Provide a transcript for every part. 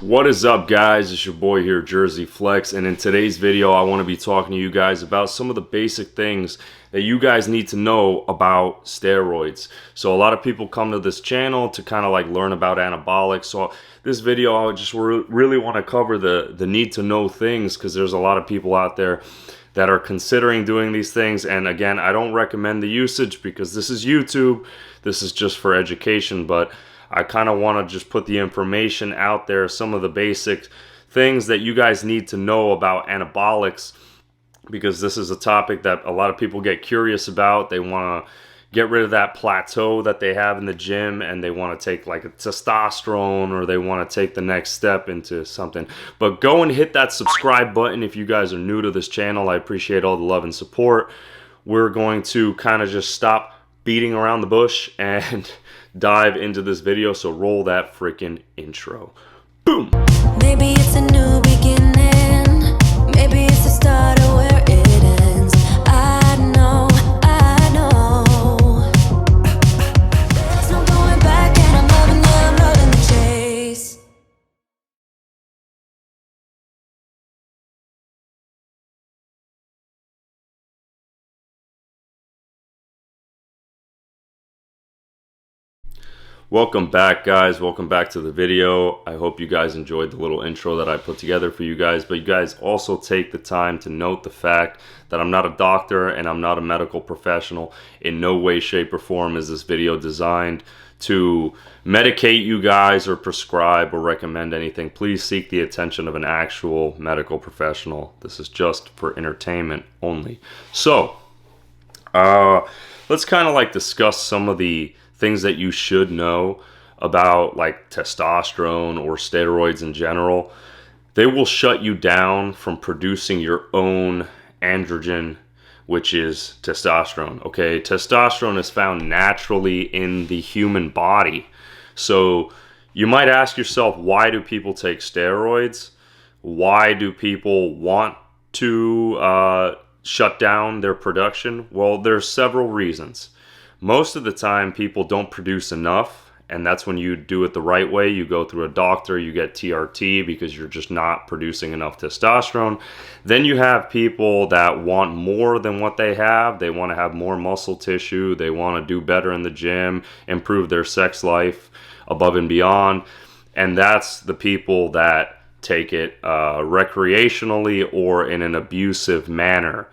What is up, guys? It's your boy here, Jersey Flex, and in today's video I want to be talking to you guys about some of the basic things that you guys need to know about steroids. So a lot of people come to this channel to kind of like learn about anabolics. So this video I just really want to cover the need to know things, because there's a lot of people out there that are considering doing these things. And again, I don't recommend the usage because this is YouTube. This is just for education, but I kind of want to just put the information out there, some of the basic things that you guys need to know about anabolics, because this is a topic that a lot of people get curious about. They want to get rid of that plateau that they have in the gym, and they want to take like a testosterone, or they want to take the next step into something. But go and hit that subscribe button if you guys are new to this channel. I appreciate all the love and support. We're going to kind of just stop beating around the bush and dive into this video, so roll that freaking intro. Boom! Maybe it's a new beginning. Maybe it's the start of where it ends. I know. There's no going back, and I'm loving the chase. Welcome back, guys. Welcome back to the video. I hope you guys enjoyed the little intro that I put together for you guys. But you guys also take the time to note the fact that I'm not a doctor and I'm not a medical professional. In no way, shape, or form is this video designed to medicate you guys or prescribe or recommend anything. Please seek the attention of an actual medical professional. This is just for entertainment only. So, let's kind of like discuss some of the things that you should know about like testosterone or steroids in general. They will shut you down from producing your own androgen, which is testosterone. Okay, testosterone is found naturally in the human body. So you might ask yourself, why do people take steroids? Why do people want to shut down their production? Well, there's several reasons. Most of the time, people don't produce enough, and that's when you do it the right way. You go through a doctor, you get TRT because you're just not producing enough testosterone. Then you have people that want more than what they have. They want to have more muscle tissue. They want to do better in the gym, improve their sex life above and beyond. And that's the people that take it recreationally or in an abusive manner.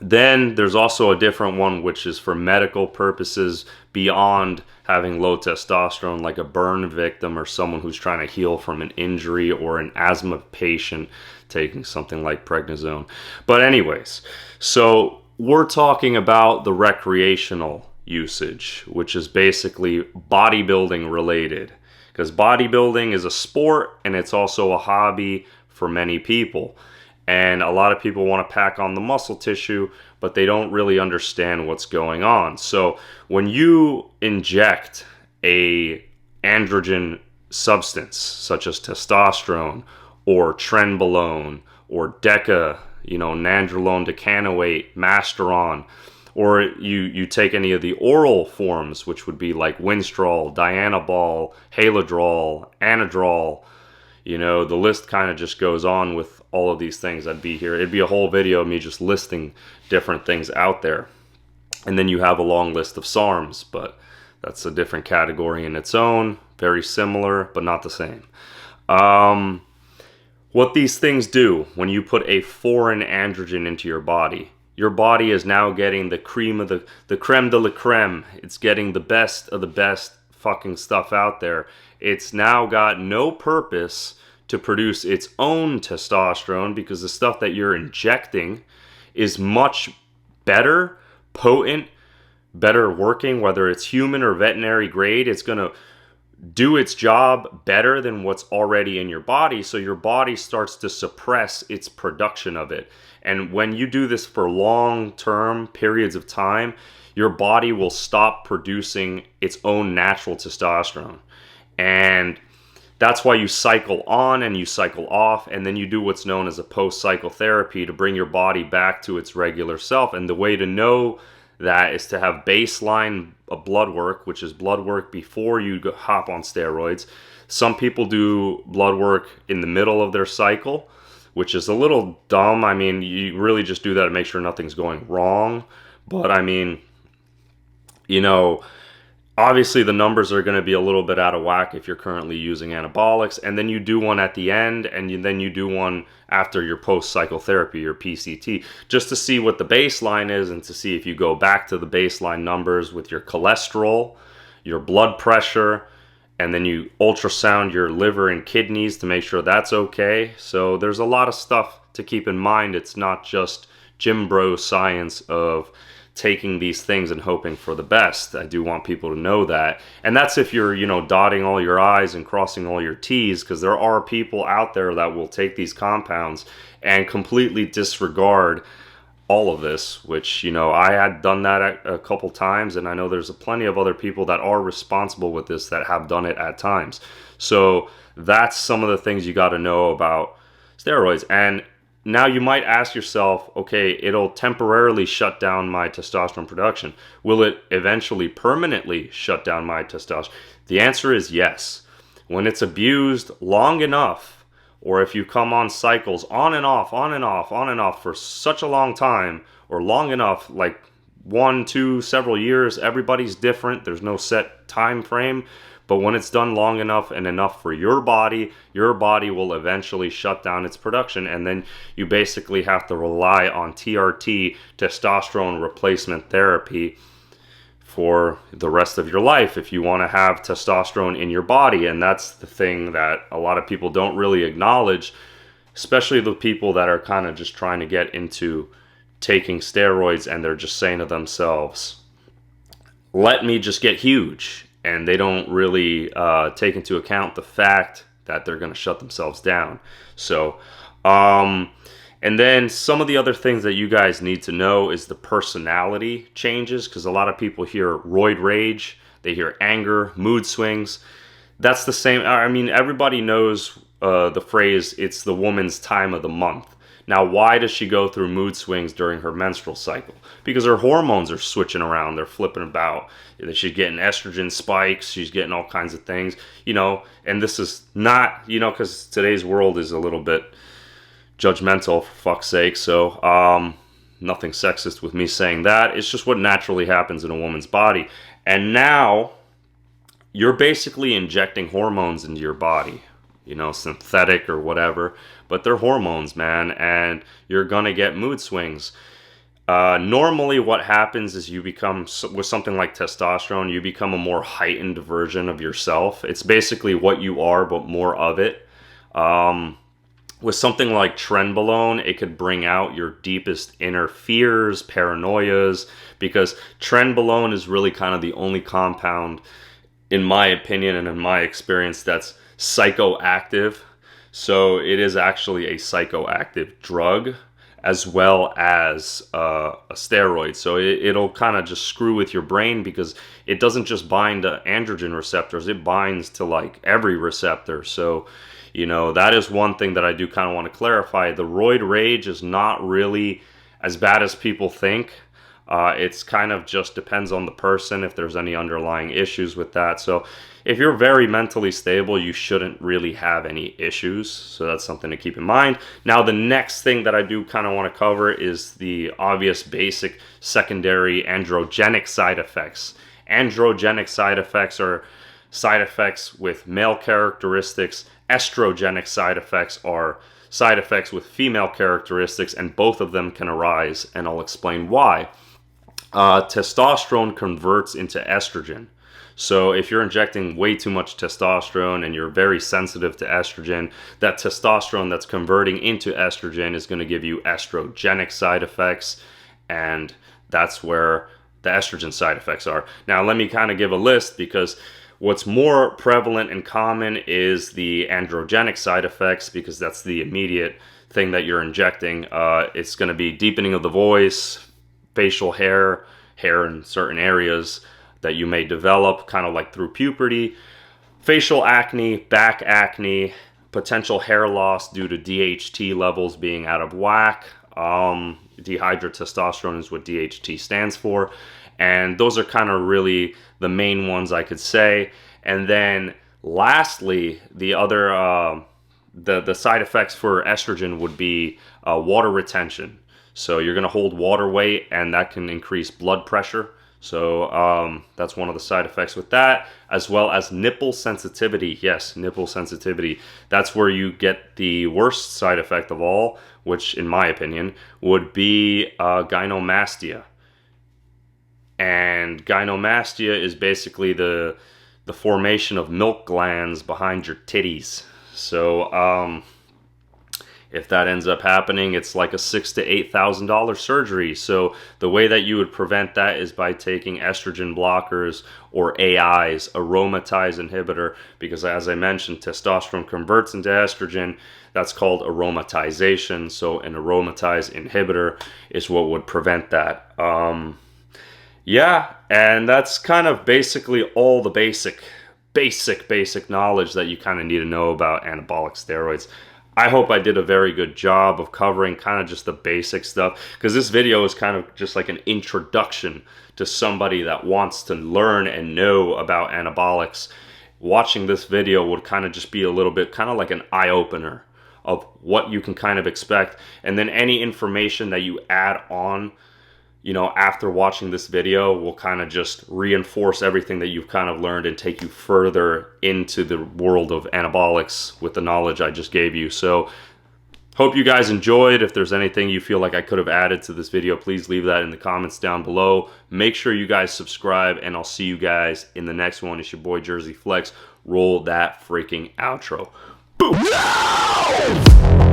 Then there's also a different one, which is for medical purposes beyond having low testosterone, like a burn victim or someone who's trying to heal from an injury, or an asthma patient taking something like prednisone. But anyways, so we're talking about the recreational usage, which is basically bodybuilding related, because bodybuilding is a sport and it's also a hobby for many people. And a lot of people want to pack on the muscle tissue, but they don't really understand what's going on. So when you inject a androgen substance, such as testosterone or trenbolone or deca, nandrolone decanoate, masteron, or you take any of the oral forms, which would be like Winstrol, Dianabol, Haladrol, Anadrol, the list kind of just goes on with all of these things. It'd be a whole video of me just listing different things out there. And then you have a long list of SARMs, but that's a different category in its own. Very similar, but not the same. What these things do, when you put a foreign androgen into your body is now getting the creme de la creme. It's getting the best of the best fucking stuff out there. It's now got no purpose to produce its own testosterone, because the stuff that you're injecting is much better, potent, better working, whether it's human or veterinary grade. It's going to do its job better than what's already in your body. So your body starts to suppress its production of it. And when you do this for long-term periods of time, your body will stop producing its own natural testosterone. And that's why you cycle on and you cycle off, and then you do what's known as a post-cycle therapy to bring your body back to its regular self. And the way to know that is to have baseline blood work, which is blood work before you hop on steroids. Some people do blood work in the middle of their cycle, which is a little dumb. I mean, you really just do that to make sure nothing's going wrong. But I mean, you know, obviously the numbers are going to be a little bit out of whack if you're currently using anabolics, and then you do one at the end, and then you do one after your post-cycle therapy, your PCT, just to see what the baseline is and to see if you go back to the baseline numbers with your cholesterol, your blood pressure, and then you ultrasound your liver and kidneys to make sure that's okay. So there's a lot of stuff to keep in mind. It's not just gym bro science of taking these things and hoping for the best. I do want people to know that. And that's if you're, dotting all your I's and crossing all your T's, because there are people out there that will take these compounds and completely disregard all of this, which, I had done that a couple times, and I know there's plenty of other people that are responsible with this that have done it at times. So that's some of the things you got to know about steroids. And now you might ask yourself, okay, it'll temporarily shut down my testosterone production. Will it eventually permanently shut down my testosterone? The answer is yes. When it's abused long enough, or if you come on cycles on and off, on and off, on and off for such a long time, or long enough, like 1, 2, several years, everybody's different. There's no set time frame. But when it's done long enough and enough for your body will eventually shut down its production, and then you basically have to rely on TRT, testosterone replacement therapy, for the rest of your life if you want to have testosterone in your body. And that's the thing that a lot of people don't really acknowledge, especially the people that are kind of just trying to get into taking steroids, and they're just saying to themselves, let me just get huge. And they don't really take into account the fact that they're going to shut themselves down. So, and then some of the other things that you guys need to know is the personality changes, because a lot of people hear roid rage, they hear anger, mood swings. That's the same. I mean, everybody knows the phrase, it's the woman's time of the month. Now, why does she go through mood swings during her menstrual cycle? Because her hormones are switching around. They're flipping about. She's getting estrogen spikes. She's getting all kinds of things, and this is not, because today's world is a little bit judgmental, for fuck's sake. So, nothing sexist with me saying that. It's just what naturally happens in a woman's body. And now you're basically injecting hormones into your body, synthetic or whatever, but they're hormones, man, and you're gonna get mood swings. Normally what happens is you become, with something like testosterone, you become a more heightened version of yourself. It's basically what you are, but more of it. With something like trenbolone, it could bring out your deepest inner fears, paranoias, because trenbolone is really kind of the only compound, in my opinion and in my experience, that's psychoactive. So it is actually a psychoactive drug as well as a steroid. So it'll kind of just screw with your brain, because it doesn't just bind to androgen receptors, it binds to like every receptor. So, that is one thing that I do kind of want to clarify. The roid rage is not really as bad as people think. It's kind of just depends on the person if there's any underlying issues with that. So if you're very mentally stable, you shouldn't really have any issues. So that's something to keep in mind. Now, the next thing that I do kind of want to cover is the obvious basic secondary androgenic side effects. Androgenic side effects are side effects with male characteristics. Estrogenic side effects are side effects with female characteristics, and both of them can arise, and I'll explain why. Testosterone converts into estrogen. So if you're injecting way too much testosterone and you're very sensitive to estrogen, that testosterone that's converting into estrogen is going to give you estrogenic side effects, and that's where the estrogen side effects are. Now, let me kind of give a list, because what's more prevalent and common is the androgenic side effects, because that's the immediate thing that you're injecting. It's going to be deepening of the voice, facial hair in certain areas that you may develop, kind of like through puberty, facial acne, back acne, potential hair loss due to DHT levels being out of whack. Dihydrotestosterone is what DHT stands for. And those are kind of really the main ones I could say. And then Lastly, the other the side effects for estrogen would be water retention. So you're going to hold water weight, and that can increase blood pressure. So that's one of the side effects with that, as well as nipple sensitivity. Yes, nipple sensitivity. That's where you get the worst side effect of all, which in my opinion would be gynomastia. And gynomastia is basically the formation of milk glands behind your titties. So if that ends up happening, it's like a $6,000 to $8,000 surgery. So the way that you would prevent that is by taking estrogen blockers or AIs, aromatase inhibitor, because as I mentioned, testosterone converts into estrogen. That's called aromatization. So an aromatase inhibitor is what would prevent that. Yeah, and that's kind of basically all the basic knowledge that you kind of need to know about anabolic steroids. I hope I did a very good job of covering kind of just the basic stuff, because this video is kind of just like an introduction to somebody that wants to learn and know about anabolics. Watching this video would kind of just be a little bit kind of like an eye-opener of what you can kind of expect, and then any information that you add on, you know, after watching this video will kind of just reinforce everything that you've kind of learned and take you further into the world of anabolics with the knowledge I just gave you. So hope you guys enjoyed. If there's anything you feel like I could have added to this video, please leave that in the comments down below. Make sure you guys subscribe, and I'll see you guys in the next one. It's your boy Jersey Flex. Roll that freaking outro. Boom! No!